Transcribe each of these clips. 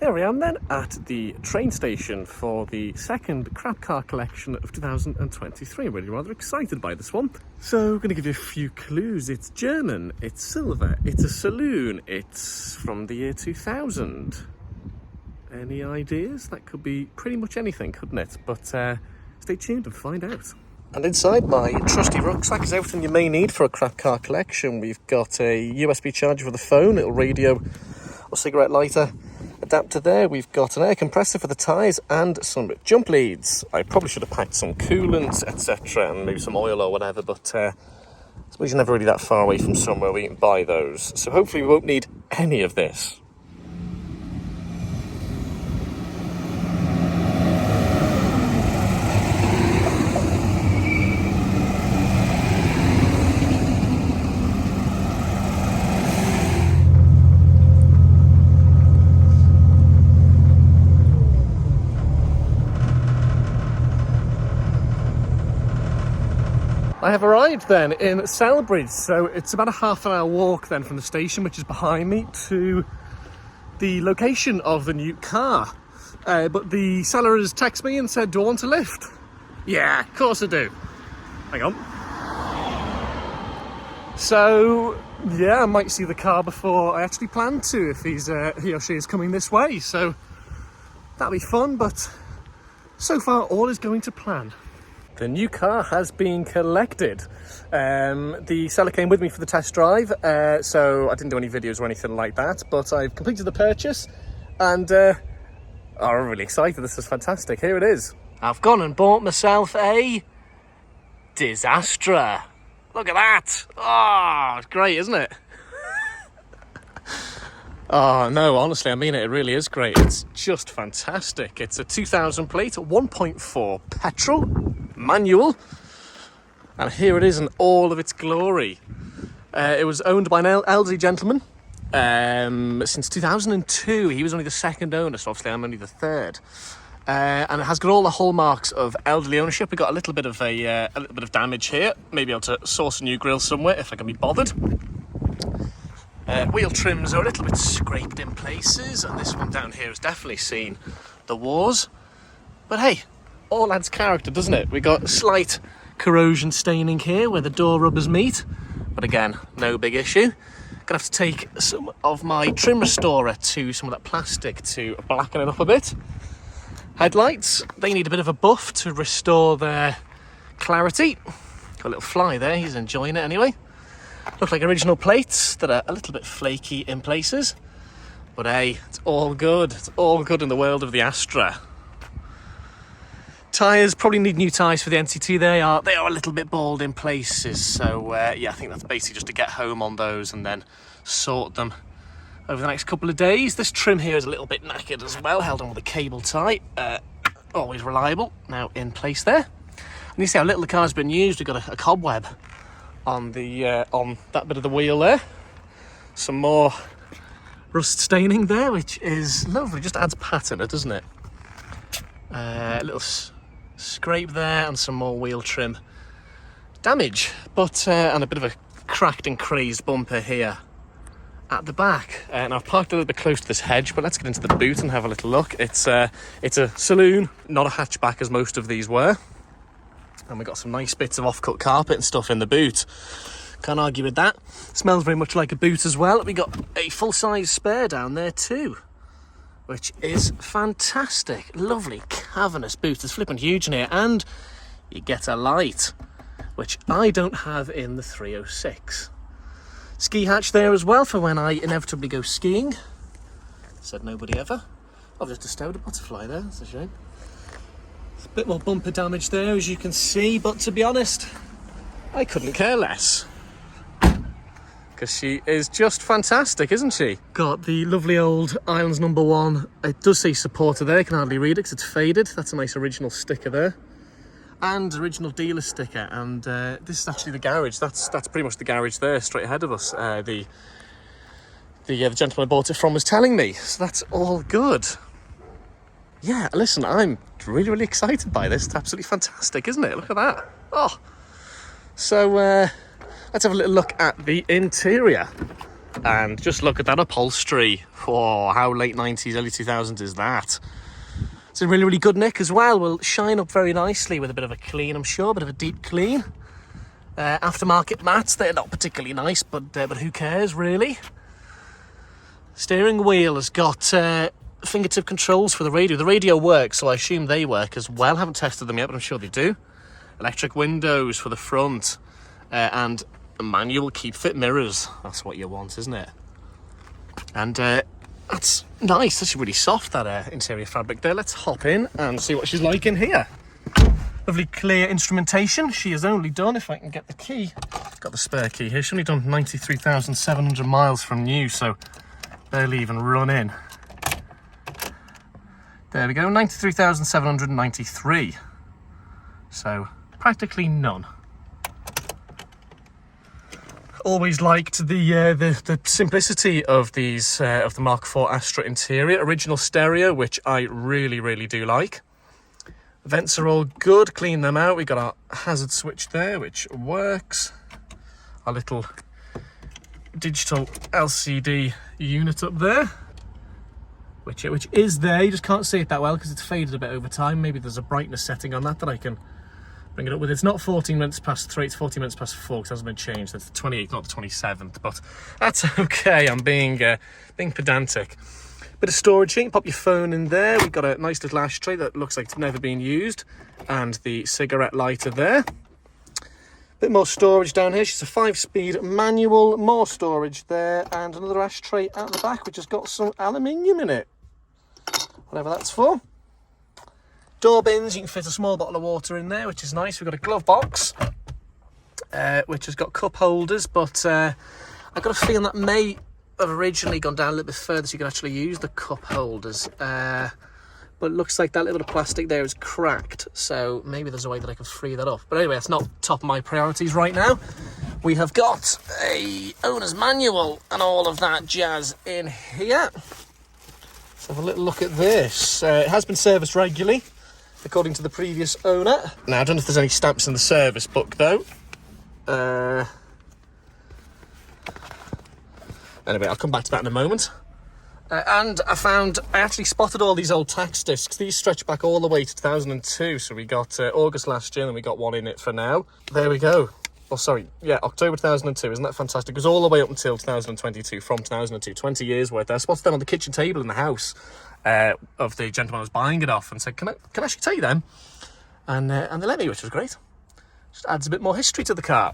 Here I am then at the train station for the second crap car collection of 2023. I'm really rather excited by this one. So I'm going to give you a few clues. It's German, it's silver, it's a saloon, it's from the year 2000. Any ideas? That could be pretty much anything, couldn't it? But stay tuned and find out. And inside my trusty rucksack is everything you may need for a crap car collection. We've got a USB charger for the phone, little radio or cigarette lighter adapter there. We've got an air compressor for the tyres and some jump leads. I probably should have packed some coolant, etc., and maybe some oil or whatever, but I suppose you're never really that far away from somewhere where you can buy those. So hopefully we won't need any of this. I have arrived then in Selbridge, so it's about a half-an-hour walk then from the station, which is behind me, to the location of the new car. But the seller has texted me and said, do I want a lift? Yeah, of course I do. Hang on. So, yeah, I might see the car before I actually plan to, if he or she is coming this way. So, that'll be fun, but so far all is going to plan. The new car has been collected. The seller came with me for the test drive, so I didn't do any videos or anything like that, but I've completed the purchase and I'm really excited. This is fantastic. Here it is. I've gone and bought myself a Disastra. Look at that. Oh, it's great, isn't it? Oh, no, honestly, I mean it. It really is great. It's just fantastic. It's a 2000 plate, 1.4 petrol, manual. And here it is in all of its glory. It was owned by an elderly gentleman since 2002. He was only the second owner, so obviously I'm only the third. And it has got all the hallmarks of elderly ownership. We got a little bit of damage here. Maybe able to source a new grille somewhere if I can be bothered. Wheel trims are a little bit scraped in places, and this one down here has definitely seen the wars. But hey, all adds character, doesn't it? We got slight corrosion staining here where the door rubbers meet, but again, no big issue. Gonna have to take some of my trim restorer to some of that plastic to blacken it up a bit. Headlights, they need a bit of a buff to restore their clarity. Got a little fly there, he's enjoying it anyway. Look like original plates that are a little bit flaky in places, but hey, it's all good. It's all good in the world of the Astra. Tyres, probably need new tyres for the NCT. They are a little bit bald in places, so yeah, I think that's basically just to get home on those and then sort them over the next couple of days. This trim here is a little bit knackered as well, held on with a cable tie. Always reliable, now in place there. And you see how little the car's been used. We've got a cobweb on that bit of the wheel there. Some more rust staining there, which is lovely, just adds patina, doesn't it? A little scrape there and some more wheel trim damage, but and a bit of a cracked and crazed bumper here at the back. And I've parked a little bit close to this hedge, but let's get into the boot and have a little look. It's a saloon, not a hatchback as most of these were. And we've got some nice bits of off-cut carpet and stuff in the boot. Can't argue with that. Smells very much like a boot as well. We got a full-size spare down there too, which is fantastic. Lovely cavernous boot. It's flipping huge in here, and you get a light, which I don't have in the 306. Ski hatch there as well for when I inevitably go skiing. Said nobody ever. I've just bestowed a butterfly there. That's a shame. A bit more bumper damage there, as you can see, but to be honest, I couldn't care less. Because she is just fantastic, isn't she? Got the lovely old Islands number 1. It does say supporter there, I can hardly read it because it's faded. That's a nice original sticker there. And original dealer sticker, and this is actually the garage. That's pretty much the garage there, straight ahead of us. The gentleman I bought it from was telling me, so that's all good. Yeah, listen, I'm really, really excited by this. It's absolutely fantastic, isn't it? Look at that. Oh, so let's have a little look at the interior. And just look at that upholstery. Oh, how late 90s, early 2000s is that? It's in really, really good nick as well. Will shine up very nicely with a bit of a clean, I'm sure, a bit of a deep clean. Aftermarket mats, they're not particularly nice, but who cares, really? Steering wheel has got fingertip controls for the radio. The radio works, so I assume they work as well. Haven't tested them yet, but I'm sure they do. Electric windows for the front, and manual keep fit mirrors. That's what you want, isn't it? And that's nice. That's really soft, that interior fabric there. Let's hop in and see what she's like in here. Lovely clear instrumentation. She has only done, if I can get the key, got the spare key here, she's only done 93,700 miles from new, so barely even run in. There we go, 93,793. So practically none. Always liked the simplicity of these of the Mark IV Astra interior. Original stereo, which I really, really do like. Vents are all good, clean them out. We've got our hazard switch there, which works. Our little digital LCD unit up there, which is there. You just can't see it that well because it's faded a bit over time. Maybe there's a brightness setting on that I can bring it up with. It's not 14 minutes past 3, it's 14 minutes past 4 because it hasn't been changed. It's the 28th, not the 27th, but that's okay. I'm being pedantic. Bit of storage here, you can pop your phone in there. We've got a nice little ashtray that looks like it's never been used, and the cigarette lighter there. Bit more storage down here. She's a 5-speed manual, more storage there, and another ashtray out the back which has got some aluminium in it, whatever that's for. Door bins, you can fit a small bottle of water in there, which is nice. We've got a glove box which has got cup holders, but I've got a feeling that may have originally gone down a little bit further so you can actually use the cup holders, but it looks like that little bit of plastic there is cracked, so maybe there's a way that I can free that up. But anyway, that's not top of my priorities right now. We have got a owner's manual and all of that jazz in here. Let's have a little look at this. It has been serviced regularly according to the previous owner. Now, I don't know if there's any stamps in the service book though. Anyway, I'll come back to that in a moment. And I actually spotted all these old tax discs. These stretch back all the way to 2002. So we got August last year and we got one in it for now. There we go. Oh, sorry. Yeah, October 2002. Isn't that fantastic? It goes all the way up until 2022, from 2002. 20 years worth. I spotted them on the kitchen table in the house of the gentleman I was buying it off and said, can I actually take them? And they let me, which was great. Just adds a bit more history to the car.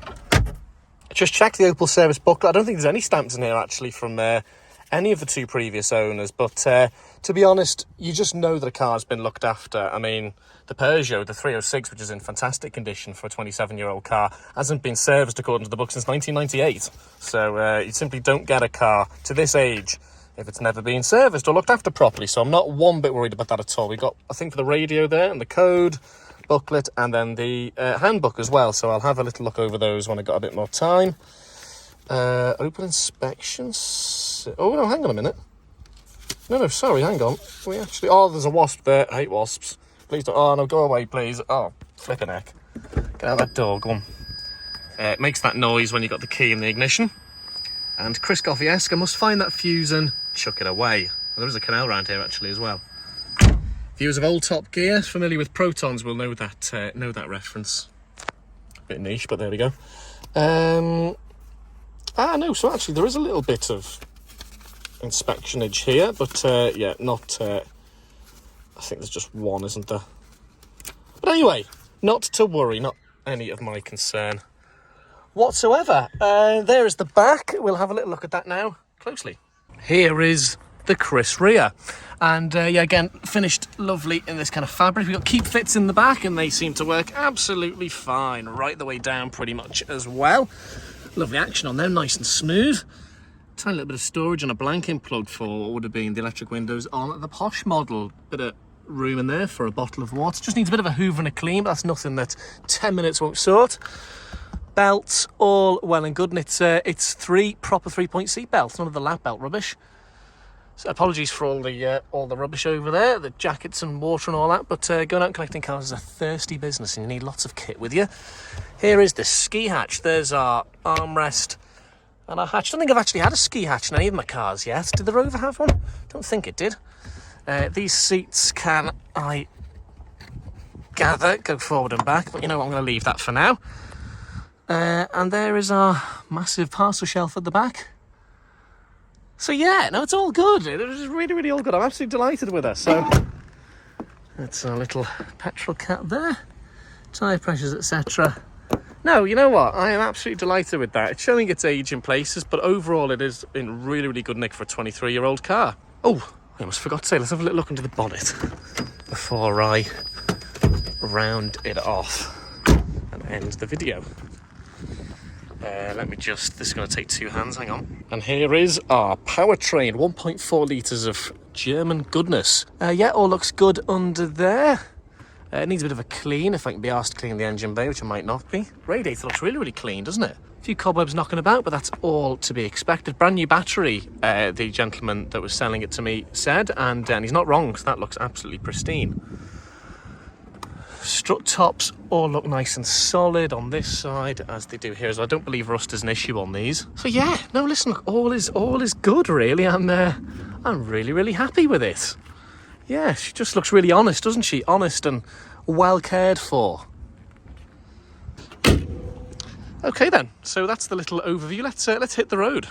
Just check the Opel service booklet. I don't think there's any stamps in here actually from any of the two previous owners, but to be honest, you just know that a car's been looked after. I mean, the Peugeot, the 306, which is in fantastic condition for a 27-year-old car, hasn't been serviced according to the book since 1998. So you simply don't get a car to this age if it's never been serviced or looked after properly. So I'm not one bit worried about that at all. We've got, I think, for the radio there and the code booklet and then the handbook as well, so I'll have a little look over those when I've got a bit more time. Open inspections. Oh no, hang on a minute. No, sorry, hang on. We actually, there's a wasp there. I hate wasps. Please don't. Oh no, go away, please. Oh, flipping heck. Get out of that door, go on. It makes that noise when you got the key in the ignition. And Chris Coffey-esque, I must find that fuse and chuck it away. Well, there is a canal around here actually as well. Viewers of old Top Gear, familiar with Protons, will know that reference. Bit niche, but there we go. No, so actually there is a little bit of inspectionage here, but yeah, not. I think there's just one, isn't there? But anyway, not to worry, not any of my concern whatsoever. There is the back. We'll have a little look at that now closely. Here is the Chris rear, and yeah, again, finished lovely in this kind of fabric. We've got keep fits in the back and they seem to work absolutely fine right the way down pretty much as well. Lovely action on them, nice and smooth. Tiny little bit of storage and a blanking plug for what would have been the electric windows on the posh model. Bit of room in there for a bottle of water. Just needs a bit of a hoover and a clean, but that's nothing that 10 minutes won't sort. Belts all well and good, and it's 3 proper 3-point seat belts, none of the lap belt rubbish. So apologies for all the rubbish over there, the jackets and water and all that, but going out and collecting cars is a thirsty business and you need lots of kit with you. Here is the ski hatch. There's our armrest, And our hatch, I don't think I've actually had a ski hatch in any of my cars yet. Did the Rover have one? Don't think it did. These seats can, I gather, go forward and back, but you know what, I'm going to leave that for now. And there is our massive parcel shelf at the back. So yeah, no, it's all good. It was really, really all good. I'm absolutely delighted with her. So that's our little petrol cap there. Tyre pressures, etc. No, you know what? I am absolutely delighted with that. It's showing its age in places, but overall it is in really, really good nick for a 23-year-old car. Oh, I almost forgot to say, let's have a little look into the bonnet before I round it off and end the video. This is going to take two hands, hang on. And here is our powertrain, 1.4 litres of German goodness. Yeah, all looks good under there. It needs a bit of a clean, if I can be asked to clean the engine bay, which I might not be. Radiator looks really, really clean, doesn't it? A few cobwebs knocking about, but that's all to be expected. Brand new battery, the gentleman that was selling it to me said, and he's not wrong, because that looks absolutely pristine. Strut tops all look nice and solid on this side, as they do here as well. I don't believe rust is an issue on these. So yeah, no, listen, look, all is good, really. I'm really, really happy with it. Yeah, she just looks really honest, doesn't she? Honest and well cared for. Okay then, so that's the little overview. Let's hit the road.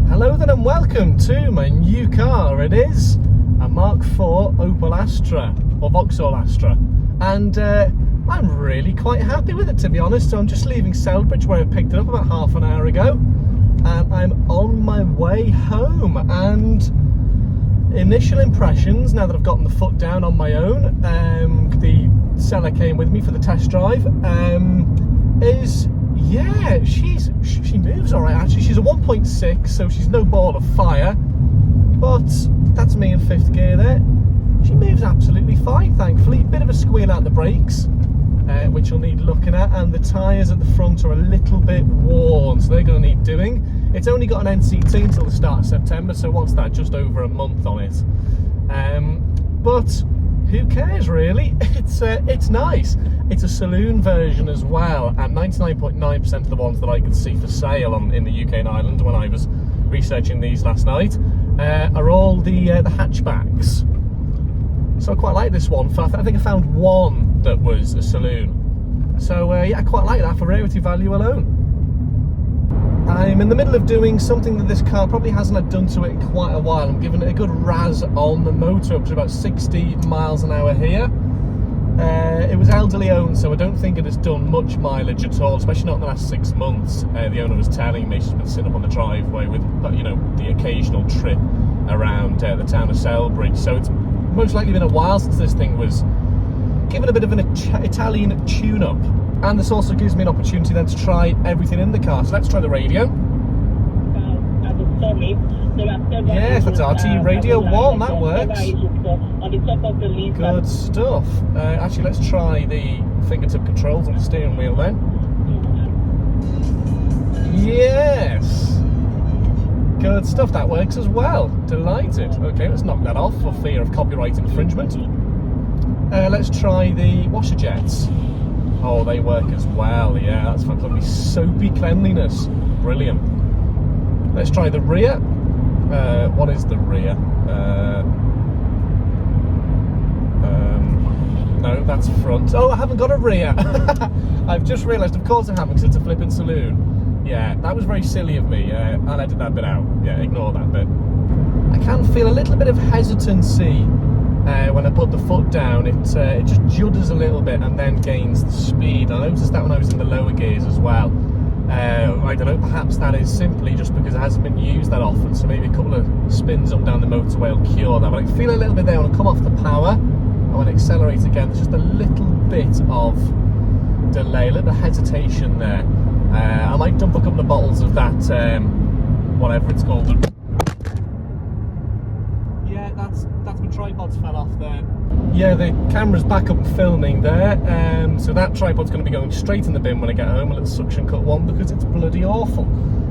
Hello then and welcome to my new car. It is a Mark IV Opel Astra, or Vauxhall Astra. And I'm really quite happy with it, to be honest. So I'm just leaving Selbridge, where I picked it up about half an hour ago. And I'm on my way home. And initial impressions, now that I've gotten the foot down on my own, the seller came with me for the test drive, is, yeah, she moves all right, actually. She's a 1.6, so she's no ball of fire. But that's me in fifth gear there. She moves absolutely fine, thankfully. Bit of a squeal out the brakes, which you'll need looking at, and the tyres at the front are a little bit worn, so they're going to need doing. It's only got an NCT until the start of September, so what's that, just over a month on it. But who cares, really? It's nice. It's a saloon version as well, and 99.9% of the ones that I could see for sale in the UK and Ireland when I was researching these last night are all the hatchbacks. So I quite like this one. I think I found one that was a saloon. So yeah, I quite like that for rarity value alone. I'm in the middle of doing something that this car probably hasn't had done to it in quite a while. I'm giving it a good razz on the motor up to about 60 miles an hour here. It was elderly owned, so I don't think it has done much mileage at all, especially not in the last 6 months. The owner was telling me she's been sitting up on the driveway with, you know, the occasional trip around the town of Selbridge. So it's most likely been a while since this thing was given a bit of an Italian tune-up. And this also gives me an opportunity then to try everything in the car. So let's try the radio. Yes, that's RT Radio 1, that works. Good stuff. Actually, let's try the fingertip controls on the steering wheel then. Yes! Good stuff, that works as well. Delighted. Okay, let's knock that off for fear of copyright infringement. Let's try the washer jets. Oh, they work as well. Yeah, that's fantastic. Soapy cleanliness. Brilliant. Let's try the rear. What is the rear? No, that's front. Oh, I haven't got a rear. I've just realised, of course I haven't, because it's a flipping saloon. Yeah, that was very silly of me. I'll edit that bit out. Yeah, ignore that bit. I can feel a little bit of hesitancy when I put the foot down. It just judders a little bit and then gains the speed. I noticed that when I was in the lower gears as well. I don't know, perhaps that is simply just because it hasn't been used that often, so maybe a couple of spins up down the motorway will cure that. But I can feel a little bit there when I come off the power, and when I accelerate again, there's just a little bit of delay, a little bit of hesitation there. I might dump a couple of bottles of that, whatever it's called. Yeah, that's my tripods fell off there. Yeah, the camera's back up and filming there, so that tripod's going to be going straight in the bin when I get home, a little suction cut one, because it's bloody awful.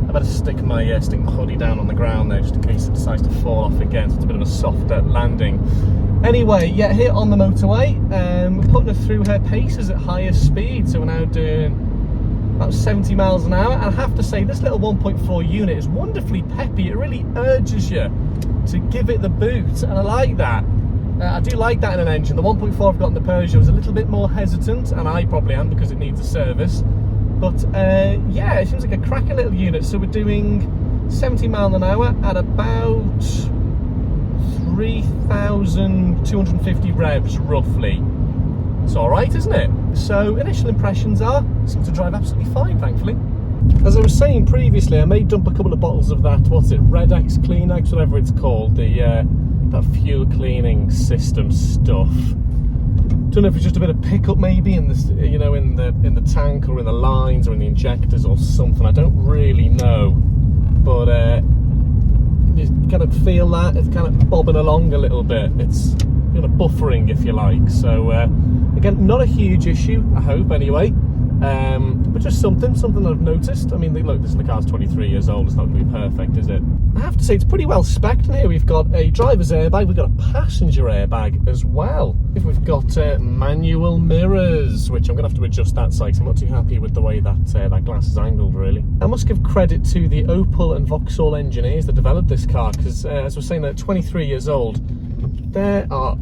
I better stick my hoodie down on the ground there, just in case it decides to fall off again, so it's a bit of a softer landing. Anyway, yeah, here on the motorway, we're putting her through her paces at higher speed, so we're now doing about 70 miles an hour. And I have to say, this little 1.4 unit is wonderfully peppy. It really urges you to give it the boot, and I like that. I do like that in an engine. The 1.4 I've got in the Peugeot is a little bit more hesitant, and I probably am because it needs a service. But yeah, it seems like a cracking little unit. So we're doing 70 miles an hour at about 3,250 revs roughly. It's all right, isn't it? So initial impressions are, it seems to drive absolutely fine, thankfully. As I was saying previously, I may dump a couple of bottles of that, what's it, Red X, Clean X, whatever it's called, the that fuel cleaning system stuff. Don't know if it's just a bit of pickup maybe in the, you know, in the tank or in the lines or in the injectors or something. I don't really know, but you kind of feel that it's kind of bobbing along a little bit. It's kind of buffering, if you like. So again, not a huge issue, I hope anyway. But just something that I've noticed. I mean, look, the car's 23 years old. It's not going to be perfect, is it? I have to say, it's pretty well spec'd in here. We've got a driver's airbag. We've got a passenger airbag as well. We've got manual mirrors, which I'm going to have to adjust that side, because I'm not too happy with the way that that glass is angled, really. I must give credit to the Opel and Vauxhall engineers that developed this car, because as I was saying, they're 23 years old. There are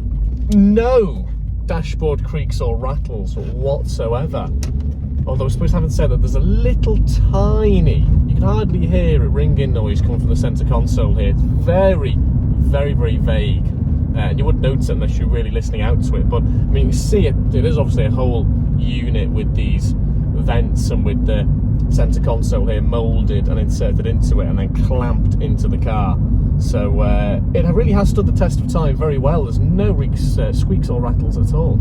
no dashboard creaks or rattles whatsoever. Although I suppose I haven't said that there's a little tiny, you can hardly hear it, ringing noise coming from the centre console here. It's very, very, very vague. And you wouldn't notice it unless you're really listening out to it. But I mean, you can see it, it is obviously a whole unit with these vents and with the centre console here moulded and inserted into it and then clamped into the car. So it really has stood the test of time very well. There's no squeaks or rattles at all.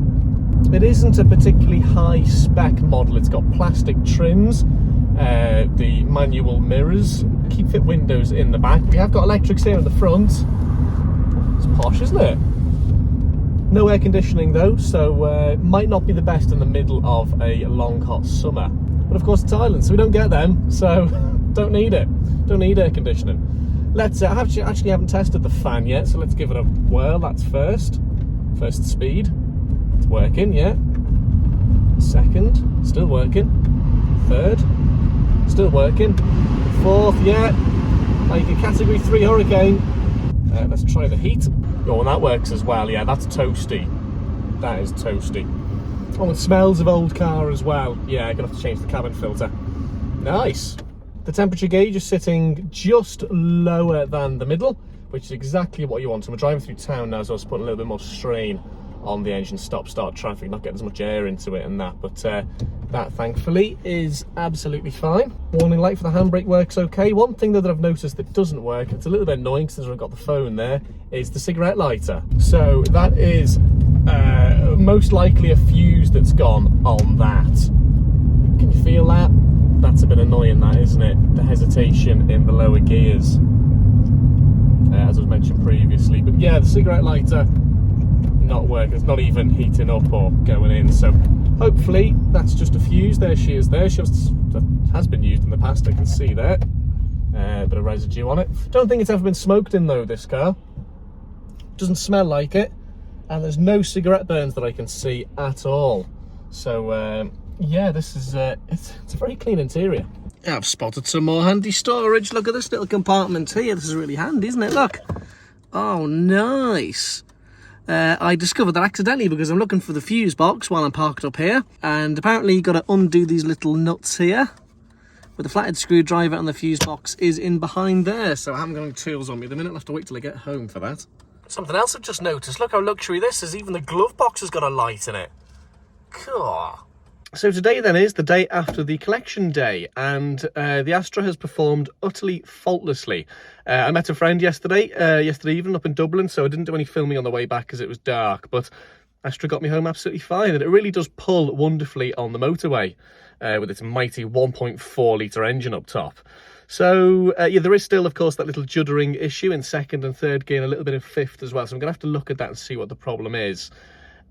It isn't a particularly high spec model. It's got plastic trims, the manual mirrors, keep fit windows in the back. We have got electrics here in the front. It's posh, isn't it? No air conditioning though, so might not be the best in the middle of a long hot summer. But of course it's Ireland, so we don't get them, so don't need it. Don't need air conditioning. Let's I actually haven't tested the fan yet, so let's give it a whirl. That's first speed. It's working, yeah. Second, still working. Third, still working. Fourth, yeah. Like a category 3 hurricane. Let's try the heat. Oh, and that works as well, yeah, that's toasty. That is toasty. Oh, it smells of old car as well. Yeah, I'm gonna have to change the cabin filter. Nice. The temperature gauge is sitting just lower than the middle, which is exactly what you want. So we're driving through town now, so I was putting a little bit more strain on the engine, stop-start traffic, not getting as much air into it and that, but that thankfully is absolutely fine. Warning light for the handbrake works okay. One thing though that I've noticed that doesn't work, it's a little bit annoying since I've got the phone there, is the cigarette lighter. So that is most likely a fuse that's gone on that. Can you feel that? That's a bit annoying, that, isn't it? The hesitation in the lower gears, as was mentioned previously. But yeah, the cigarette lighter not working. It's not even heating up or going in, so hopefully that's just a fuse. There she is there. She has been used in the past, I can see there. Bit of residue on it. Don't think it's ever been smoked in though, this car. Doesn't smell like it, and there's no cigarette burns that I can see at all. So yeah, this is it's a very clean interior. Yeah, I've spotted some more handy storage. Look at this little compartment here. This is really handy, isn't it? Look. Oh, nice. I discovered that accidentally because I'm looking for the fuse box while I'm parked up here, and apparently you've got to undo these little nuts here with a flathead screwdriver, and the fuse box is in behind there. So I haven't got any tools on me at the minute. I'll have to wait till I get home for that. Something else I've just noticed, look how luxury this is. Even the glove box has got a light in it. Cool. So today then is the day after the collection day, and the Astra has performed utterly faultlessly. I met a friend yesterday evening up in Dublin, so I didn't do any filming on the way back because it was dark, but Astra got me home absolutely fine, and it really does pull wonderfully on the motorway with its mighty 1.4 litre engine up top. So yeah, there is still, of course, that little juddering issue in second and third gear, and a little bit in fifth as well, so I'm going to have to look at that and see what the problem is.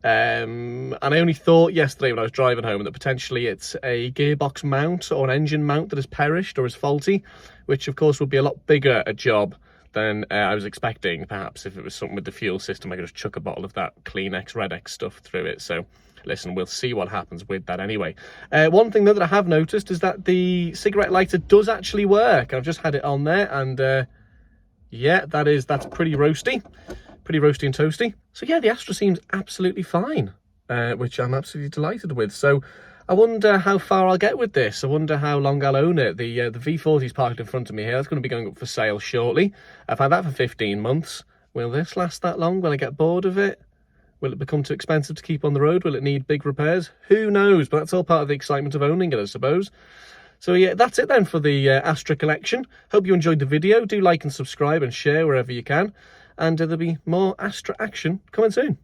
And I only thought yesterday when I was driving home that potentially it's a gearbox mount or an engine mount that has perished or is faulty, which of course would be a lot bigger a job than I was expecting. Perhaps if it was something with the fuel system, I could just chuck a bottle of that Kleenex Red-X stuff through it. So listen, we'll see what happens with that anyway. One thing though that I have noticed is that the cigarette lighter does actually work. I've just had it on there, and yeah, that's pretty roasty and toasty. So yeah, the Astra seems absolutely fine, which I'm absolutely delighted with. So I wonder how far I'll get with this. I wonder how long I'll own it. The V40 is parked in front of me here. That's going to be going up for sale shortly. I've had that for 15 months. Will this last that long? Will I get bored of it? Will it become too expensive to keep on the road? Will it need big repairs? Who knows? But that's all part of the excitement of owning it, I suppose. So yeah, that's it then for the Astra collection. Hope you enjoyed the video. Do like and subscribe and share wherever you can. And there'll be more Astra action coming soon.